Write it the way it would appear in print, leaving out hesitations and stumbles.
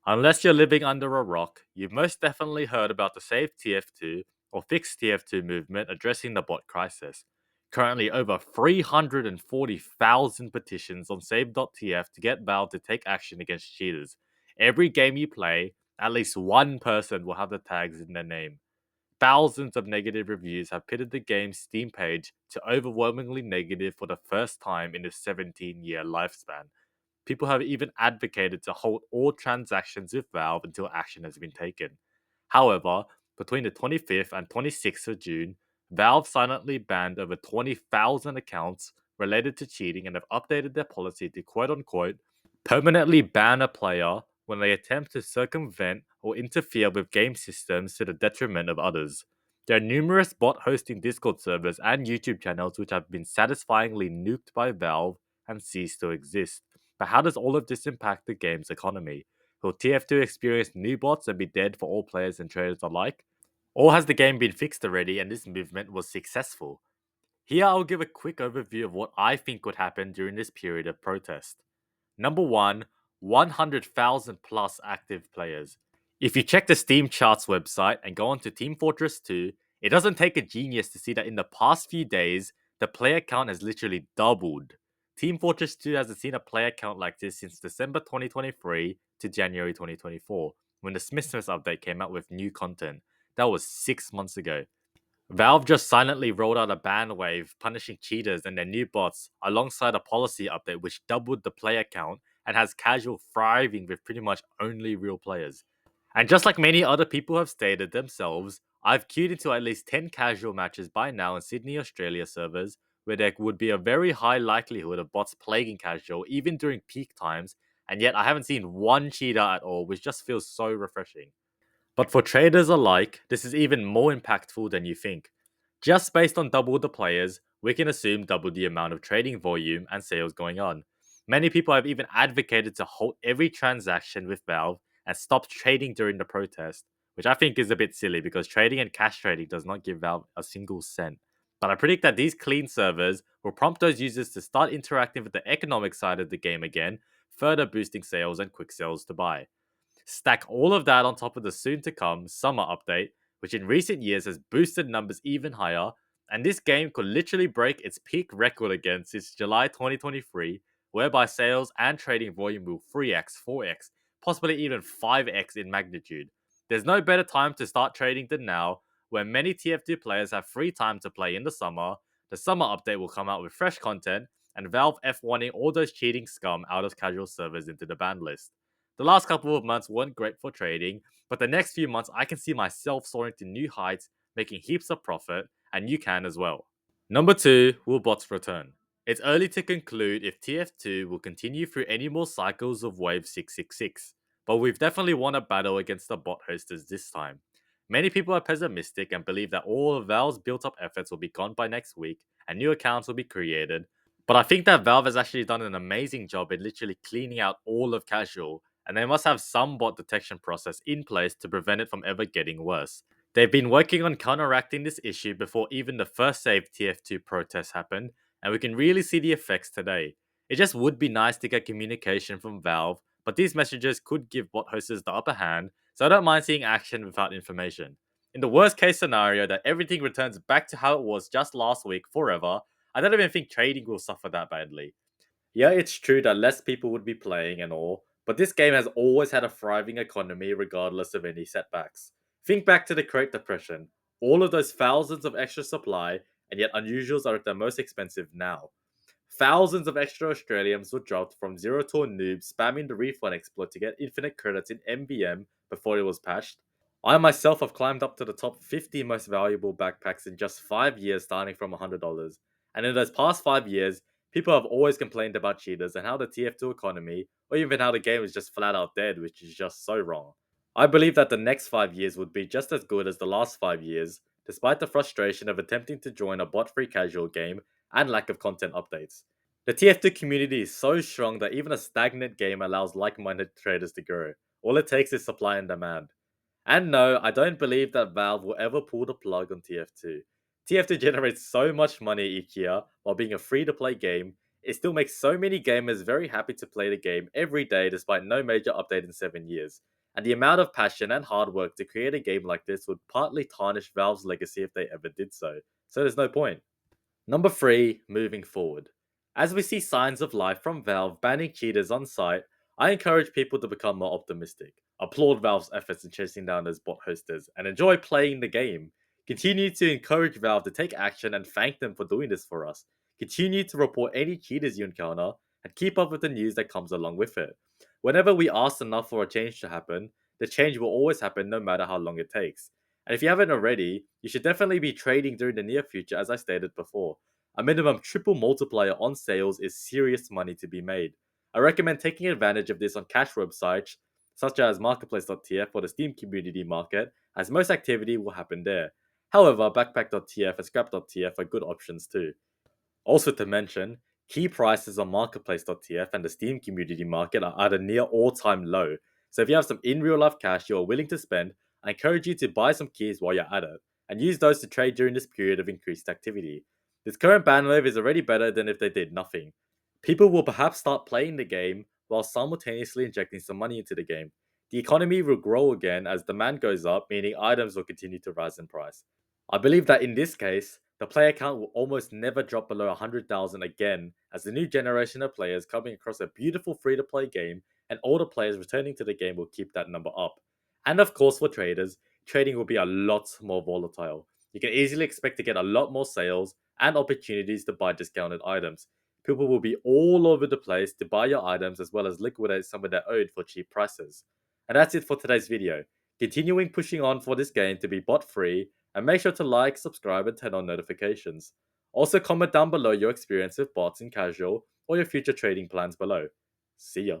Unless you're living under a rock, you've most definitely heard about the Save TF2 or Fix TF2 movement addressing the bot crisis. Currently, over 340,000 petitions on Save.tf to get Valve to take action against cheaters. Every game you play, at least one person will have the tags in their name. Thousands of negative reviews have pitted the game's Steam page to overwhelmingly negative for the first time in its 17-year lifespan. People have even advocated to hold all transactions with Valve until action has been taken. However, between the 25th and 26th of June, Valve silently banned over 20,000 accounts related to cheating and have updated their policy to quote unquote permanently ban a player when they attempt to circumvent or interfere with game systems to the detriment of others. There are numerous bot hosting Discord servers and YouTube channels which have been satisfyingly nuked by Valve and ceased to exist. But how does all of this impact the game's economy? Will TF2 experience new bots and be dead for all players and traders alike? Or has the game been fixed already and this movement was successful? Here I'll give a quick overview of what I think would happen during this period of protest. Number 1, 100,000 plus active players. If you check the Steam charts website and go onto Team Fortress 2, it doesn't take a genius to see that in the past few days, the player count has literally doubled. Team Fortress 2 hasn't seen a player count like this since December 2023 to January 2024, when the Smithsmiths update came out with new content. That was 6 months ago. Valve just silently rolled out a ban wave punishing cheaters and their new bots alongside a policy update which doubled the player count and has casual thriving with pretty much only real players. And just like many other people have stated themselves, I've queued into at least 10 casual matches by now in Sydney, Australia servers where there would be a very high likelihood of bots plaguing casual even during peak times, and yet I haven't seen one cheater at all, which just feels so refreshing. But for traders alike, this is even more impactful than you think. Just based on double the players, we can assume double the amount of trading volume and sales going on. Many people have even advocated to halt every transaction with Valve and stop trading during the protest, which I think is a bit silly because trading and cash trading does not give Valve a single cent. But I predict that these clean servers will prompt those users to start interacting with the economic side of the game again, further boosting sales and quick sales to buy. Stack all of that on top of the soon to come summer update, which in recent years has boosted numbers even higher, and this game could literally break its peak record again since July 2023, whereby sales and trading volume will 3x, 4x, possibly even 5x in magnitude. There's no better time to start trading than now, where many TF2 players have free time to play in the summer update will come out with fresh content, and Valve F1ing all those cheating scum out of casual servers into the ban list. The last couple of months weren't great for trading, but the next few months I can see myself soaring to new heights, making heaps of profit, and you can as well. Number 2, will bots return? It's early to conclude if TF2 will continue through any more cycles of Wave 666, but we've definitely won a battle against the bot hosters this time. Many people are pessimistic and believe that all of Valve's built up efforts will be gone by next week and new accounts will be created, but I think that Valve has actually done an amazing job in literally cleaning out all of casual, and they must have some bot detection process in place to prevent it from ever getting worse. They've been working on counteracting this issue before even the first Save TF2 protests happened, and we can really see the effects today. It just would be nice to get communication from Valve, but these messages could give bot hosters the upper hand, so I don't mind seeing action without information. In the worst case scenario that everything returns back to how it was just last week forever, I don't even think trading will suffer that badly. Yeah, it's true that less people would be playing and all, but this game has always had a thriving economy regardless of any setbacks. Think back to the Great Depression. All of those thousands of extra supply, and yet unusuals are at their most expensive now. Thousands of extra Australians were dropped from zero to a noob spamming the refund exploit to get infinite credits in MVM before it was patched. I myself have climbed up to the top 50 most valuable backpacks in just 5 years starting from $100. And in those past 5 years, people have always complained about cheaters and how the TF2 economy, or even how the game is just flat out dead, which is just so wrong. I believe that the next 5 years would be just as good as the last 5 years, despite the frustration of attempting to join a bot-free casual game and lack of content updates. The TF2 community is so strong that even a stagnant game allows like-minded traders to grow. All it takes is supply and demand. And no, I don't believe that Valve will ever pull the plug on TF2. TF2 generates so much money each year while being a free-to-play game, it still makes so many gamers very happy to play the game every day despite no major update in 7 years. And the amount of passion and hard work to create a game like this would partly tarnish Valve's legacy if they ever did so. So there's no point. Number 3, moving forward. As we see signs of life from Valve banning cheaters on site, I encourage people to become more optimistic, applaud Valve's efforts in chasing down those bot hosters, and enjoy playing the game. Continue to encourage Valve to take action and thank them for doing this for us. Continue to report any cheaters you encounter, and keep up with the news that comes along with it. Whenever we ask enough for a change to happen, the change will always happen no matter how long it takes. And if you haven't already, you should definitely be trading during the near future as I stated before. A minimum triple multiplier on sales is serious money to be made. I recommend taking advantage of this on cash websites such as marketplace.tf or the Steam community market, as most activity will happen there. However, backpack.tf and scrap.tf are good options too. Also to mention, key prices on marketplace.tf and the Steam community market are at a near all-time low. So if you have some in real life cash you are willing to spend, I encourage you to buy some keys while you're at it, and use those to trade during this period of increased activity. This current ban wave is already better than if they did nothing. People will perhaps start playing the game while simultaneously injecting some money into the game. The economy will grow again as demand goes up, meaning items will continue to rise in price. I believe that in this case, the player count will almost never drop below 100,000 again, as the new generation of players coming across a beautiful free to play game and older players returning to the game will keep that number up. And of course, for traders, trading will be a lot more volatile. You can easily expect to get a lot more sales and opportunities to buy discounted items. People will be all over the place to buy your items as well as liquidate some of their owed for cheap prices. And that's it for today's video. Continuing pushing on for this game to be bot free, and make sure to like, subscribe, and turn on notifications. Also, comment down below your experience with bots in casual or your future trading plans below. See ya.